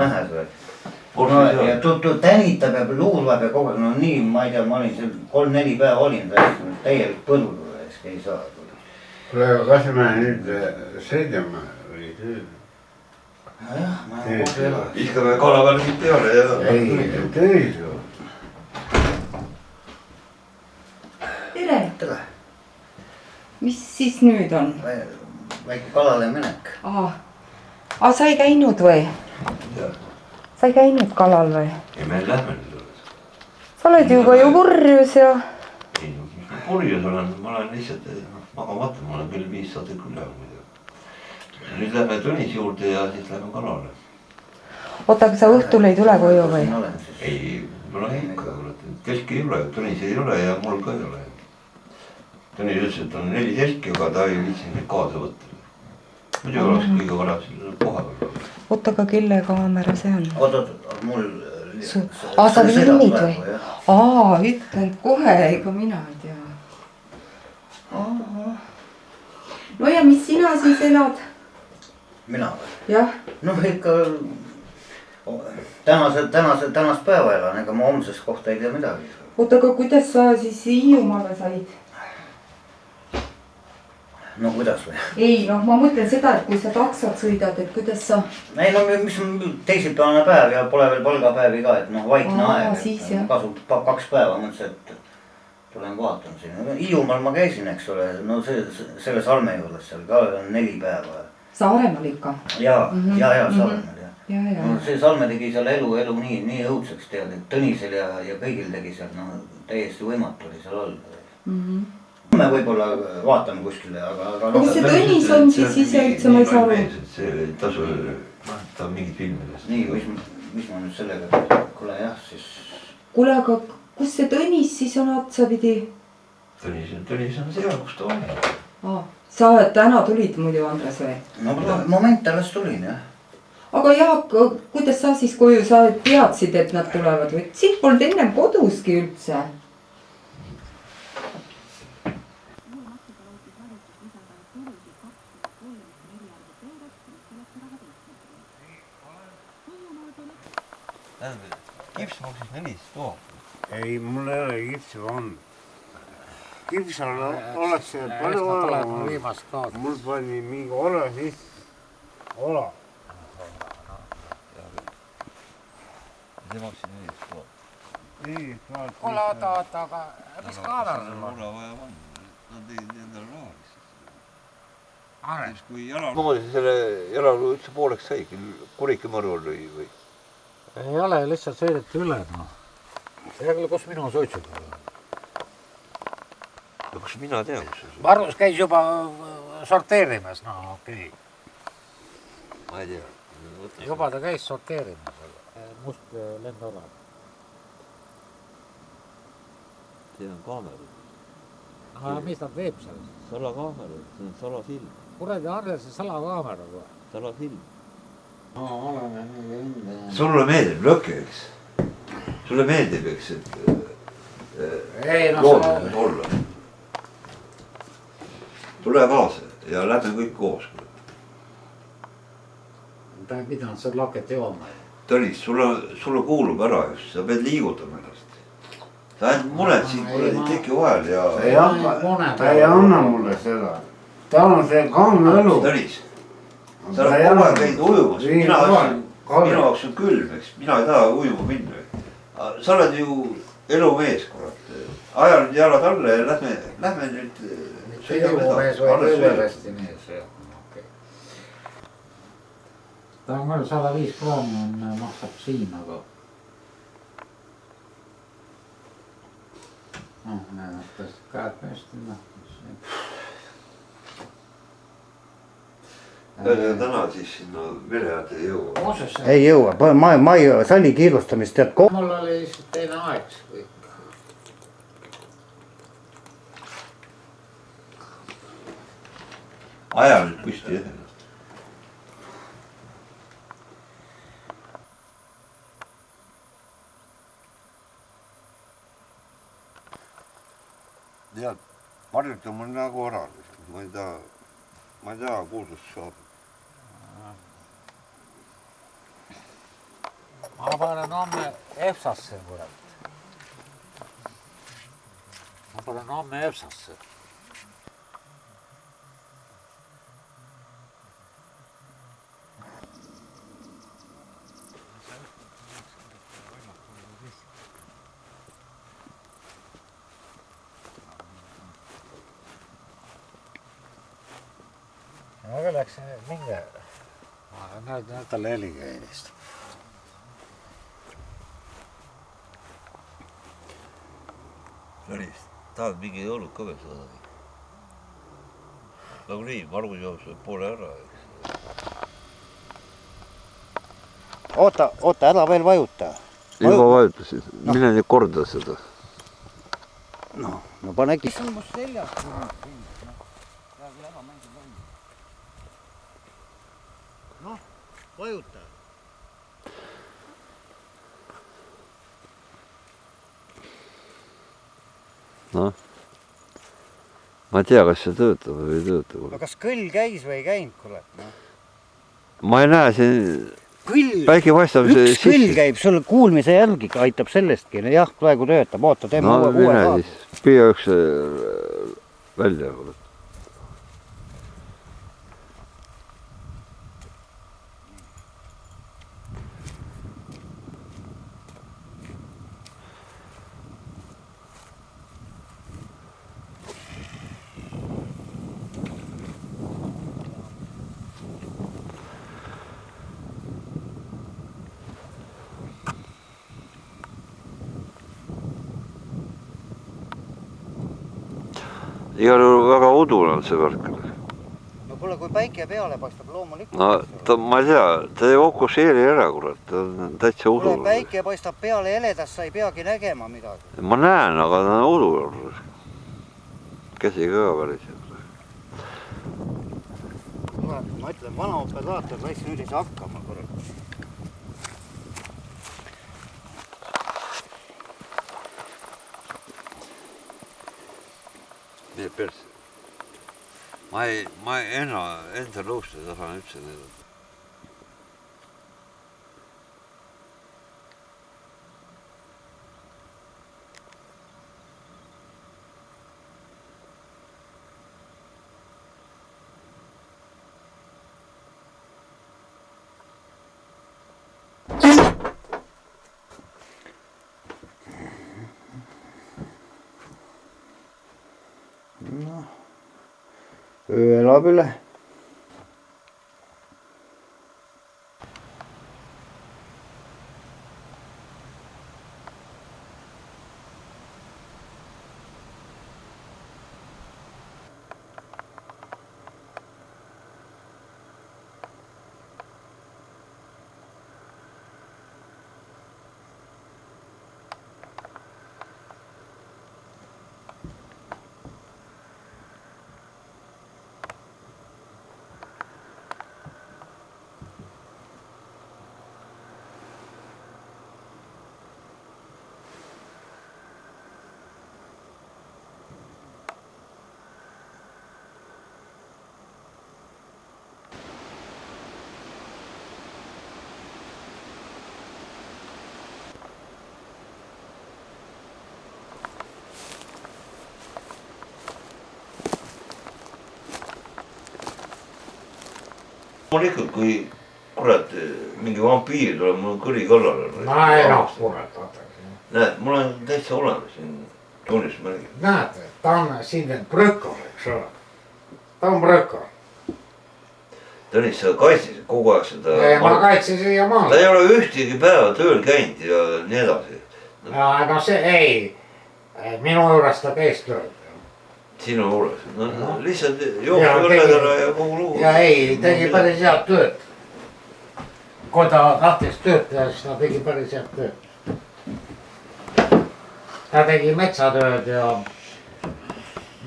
nähes või. Ja tänitab ja luulab ja kogu aeg, no nii, ma ei tea, ma olin seal 3-4 päeva olin, täielik põllu ei saa. Kuule, aga kas me nüüd sõidame või tööd? Nojah, ma olen kogu elanud. Viskame kalakargid peale ja... Ei, tööd ju. Tere! Tere! Mis siis nüüd on? Väike kalale minek. Sa ei käinud või? Sa ei käinud kalal või? Ei, me lähme nüüd. Sa oled juba ju purjus ja... Ei, mis ma purjus olen, ma olen lihtsalt magamata, ma olen küll 5 saadet küll jah muidu. Nüüd lähme Tõnis juurde ja siis lähme kalale. Oota, aga sa õhtul ei tule koju või? Ei, mul on ikka, kelki ei ole, Tõnis ei ole ja mul ka ei ole. Tõnis ütles, et on 4 kelki, aga ta ei viitsinud neid kaasa võtta. Muidu oleks kõige vara selle koha peal. Oota, aga kelle kaamera see on? Oot, mul... Sa filmid või? Ütlen kohe, ega mina ei tea. No ja mis sina siis elad? Mina või? Jah. No ikka tänast päeva elan, ega ma homsest kohta ei tea midagi. Oota, aga kuidas sa siis Hiiumaale said? No kuidas või? Ei, noh, ma mõtlen seda, et kui sa taksot sõidad, et kuidas sa... Ei, no mis on teisipäevane päev ja pole veel palgapäevi ka, et noh, vaikne aeg. Kasutab 2 päeva, mõtlesin, et tulen vaatan siin. Hiiumaal ma käisin, eks ole, no selle Salme juures seal ka on 4 päeva. Saaremaal ikka? Jaa, Saaremaal jah. No see Salme tegi seal elu nii õudseks tead, et Tõnisel ja kõigil tegi seal, no täiesti võimatu oli seal olla. Me võib-olla vaatame kuskile, aga... Aga see Tõnis on siis ise üldse, ma ei saa aru. See tasu, ta on mingid filmidest. Nii, mis ma nüüd sellega... Kuule jah, siis... Kuule, aga kus see Tõnis siis on otsapidi? Tõnis on seal, kus ta on. Sa täna tulid muidu, Andres või? No moment alles tulin jah. Aga Jaak, kuidas sa siis koju, sa teadsid, et nad tulevad või? Siit polnud ennem koduski üldse. Kips maksis 400 000. Ei, mul ei ole kipsi on. Kips oleks palju olema. Mul pani mingi ole siis. Ola. See maksis 400 000. Oota, aga mis kaamera sul on? Mul on vaja panna. Nad tegid endale raha lihtsalt. Kui jalalu... Moodi selle jalalu üldse pooleks saigi? Kurike mõru oli või? Ei ole, lihtsalt sõideti üle, noh. Ega küll, kus minu suitsud on? No kus mina tean, kus see... Margus käis juba sorteerimas, no okei. Ma ei tea. Juba ta käis sorteerimas, must lendorav. See on kaamera. Aga mis ta teeb seal? Salakaamera, see on salafilm. Kuradi Andres, see salakaamera või? Salafilm. Sulle meeldib lõkke, eks? Sulle meeldib, eks, et loodused olla. Tule kaasa ja lähme kõik koos. Ta ei pidanud seal laket jooma. Tõnis, sulle kuulub ära just, sa pead liigutama ennast. Sa ainult muned siin teki vahel ja... Ta ei anna mulle seda. Ta on see kaamne õlu. Tõnis. Sa oled kogu aeg käinud ujumas, mina jaoks on külm, eks, mina ei taha ujuma minna. Sa oled ju elumees, kurat. Aja nüüd jalad alla ja lähme nüüd... Elumees või õlevesti mees, jah. Ta on küll 105 krooni maksab siin, aga... Noh, näedas käed hästi nähtus. Täna siis sinna vereajad ei jõua. Ei jõua, ma ei salli kiirustamist tead kogu. Mul oli lihtsalt teine aeg kõik. Aja nüüd püsti ennast. Tead, Marjut on mul nagu ära, ma ei taha kuulsust saada. ma panen homme EFSasse, kurat. Ma panen homme EFSasse. Aga läks minge. Näed talle heliga helistab. Tõnis, tahad mingi jõulud ka veel saada? Nagu nii, Margus joob poole ära, eks. Oota, ära veel vajuta. Juba vajutasid, mine nüüd korda seda. No panegi. Mis on must seljas? Noh, vajuta. Noh, ma ei tea, kas see töötab või ei tööta. No kas kõll käis või ei käinud, kuule? Ma ei näe siin, päike paistab üks kõll käib, sul kuulmise järgi aitab sellestki. Jah, praegu töötab, oota, teeme uue kaart. Püüa üks välja. Igal juhul väga udune on see värk. No kuule, kui päike peale paistab loomulikult. No, ma ei tea, ta ei fokusseeri ära, kurat, ta on täitsa udune. Kuule, päike paistab peale heledas, sa ei peagi nägema midagi. Ma näen, aga ta on udune. Käsi ka päris. Ma ütlen, vana operaator, läks nüüd ei saa hakkama, kurat. Nii perse. Ma enda nõustu tahan üldse need. No, öö elab üle. Loomulikult, kui kurat mingi vampiir tuleb mul kõri kallale. No ei noh, kurat, vaata. Näed, mul on täitsa olemas siin tunnistusmärgid. Näed, ta on siin brõkor, eks ole. Ta on brõkor. Tõnis, sa kaitsesid kogu aeg seda. Ma kaitsin siia maale. Ta ei ole ühtegi päeva tööl käinud ja nii edasi. No see ei, minu juures ta käis tööl. Sinu juures, no lihtsalt jooksu õlledele ja kogu lugu. Ja ei, tegi päris head tööd. Kui ta tahtis tööd teha, siis ta tegi päris head tööd. Ta tegi metsatööd ja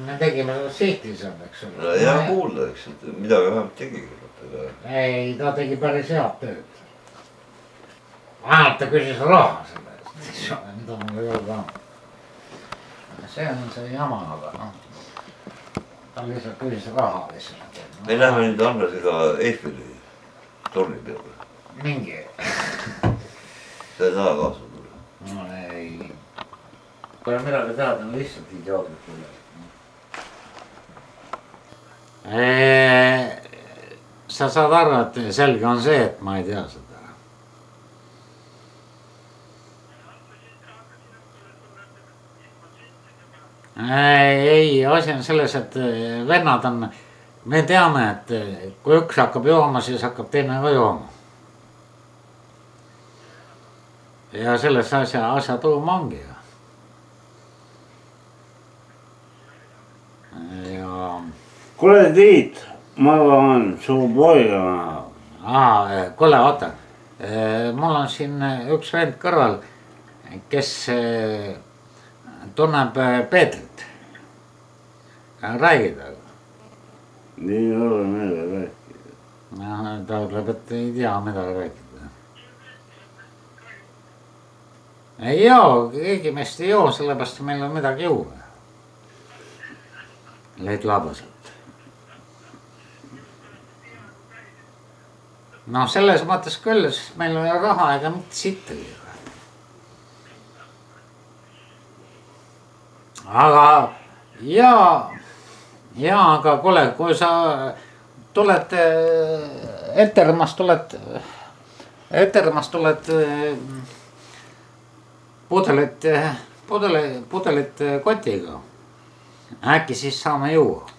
me tegime sihti seal, eks ole. No hea kuulda, eks, et midagi vähemalt tegi. Ei, ta tegi päris head tööd. Vähemalt ta küsis raha selle eest, mida mul ei ole ka. See on see jama, aga noh. Ta lihtsalt küsis raha lihtsalt. Me läheme nüüd Andresega Eiffeli torni peale. Mingi. sa ei saa kaasa tulla. No ei. Pole midagi teada, on lihtsalt idiootlik üle. Sa saad aru, et selge on see, et ma ei tea seda. Ei, asi on selles, et vennad on, me teame, et kui üks hakkab jooma, siis hakkab teine ka jooma. Ja selles asja tuum ongi. Ja... Kuule Tiit, ma tahan su poega. Kuule, oota. Mul on siin üks vend kõrval, kes tunneb Peetrit. Räägi taga. Nii ei ole meile rääkida. Ta ütleb, et ei tea midagi rääkida. Ei joo, keegi meist ei joo, sellepärast meil on midagi juua. Leid labaselt. No selles mõttes küll, sest meil on raha ega mitte sittagi. Aga aga kuule, kui sa tuled Etermast tuled pudelit kotiga. Äkki siis saame juua.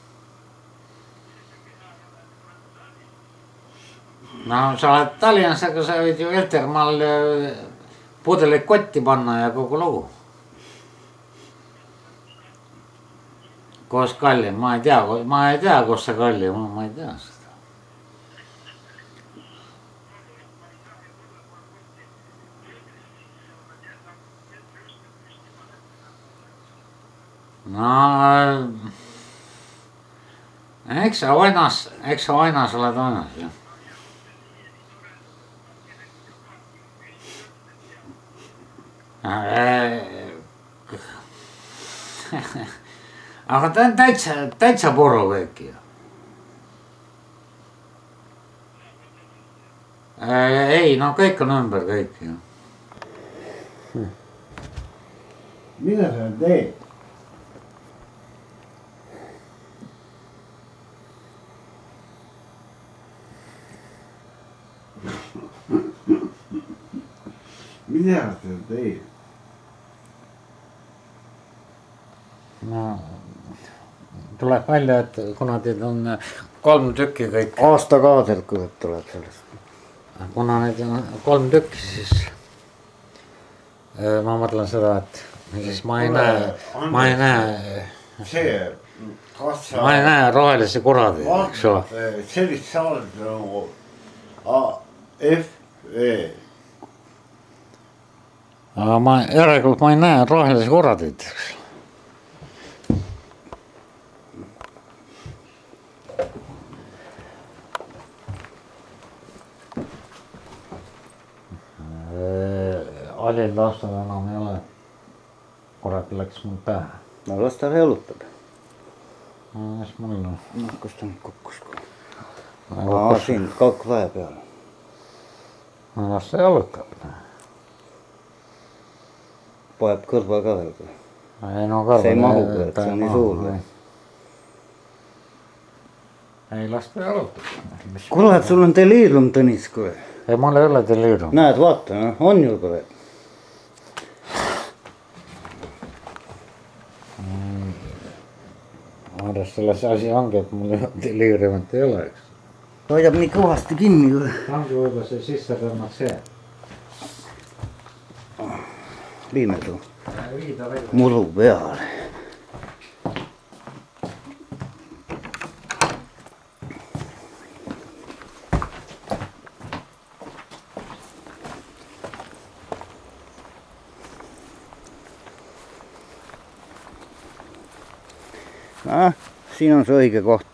No sa oled Tallinnas, aga sa võid ju Etermaal pudelit kotti panna ja kogu lugu. Koos kalli, ma ei tea, kus see kalli, ma ei tea seda. No, eks sa ainas oled ainas, jah. Aga ta on täitsa puru kõik ju. Ei, no kõik on ümber kõik ju. Mida sa teed? Mida sa teed? No, tuleb välja, et kuna teid on 3 tükki kõik. Aastakaaselt tuleb sellest. Kuna neid on 3 tükki, siis ma mõtlen seda, et siis ma ei näe rohelisi kuradi, eks ole. Sellist saadet nagu F.E. Aga järelikult ma ei näe rohelisi kuradid, eks. Alil aastal enam ei ole. Kurat läks mul pähe. No las ta reolutab. Mis mul on? No kus ta nüüd kukkus? Siin kaugvahe peal. No las ta jalutab. Poeb kõrva ka veel. Ei no kõrva. See ei mahu, et see on nii suur. Ei las ta jalutab. Kuule, et sul on deliirium, Tõnis, kui. Ei, mul ei ole deliirium. Näed, vaata, on ju kui. Arvas selles asi ongi, et mul deliiriumit ei ole, eks. Hoidab nii kõvasti kinni. Ongi võib-olla see sisse tõmmad see. Viime su muru peale. Siin on see õige koht.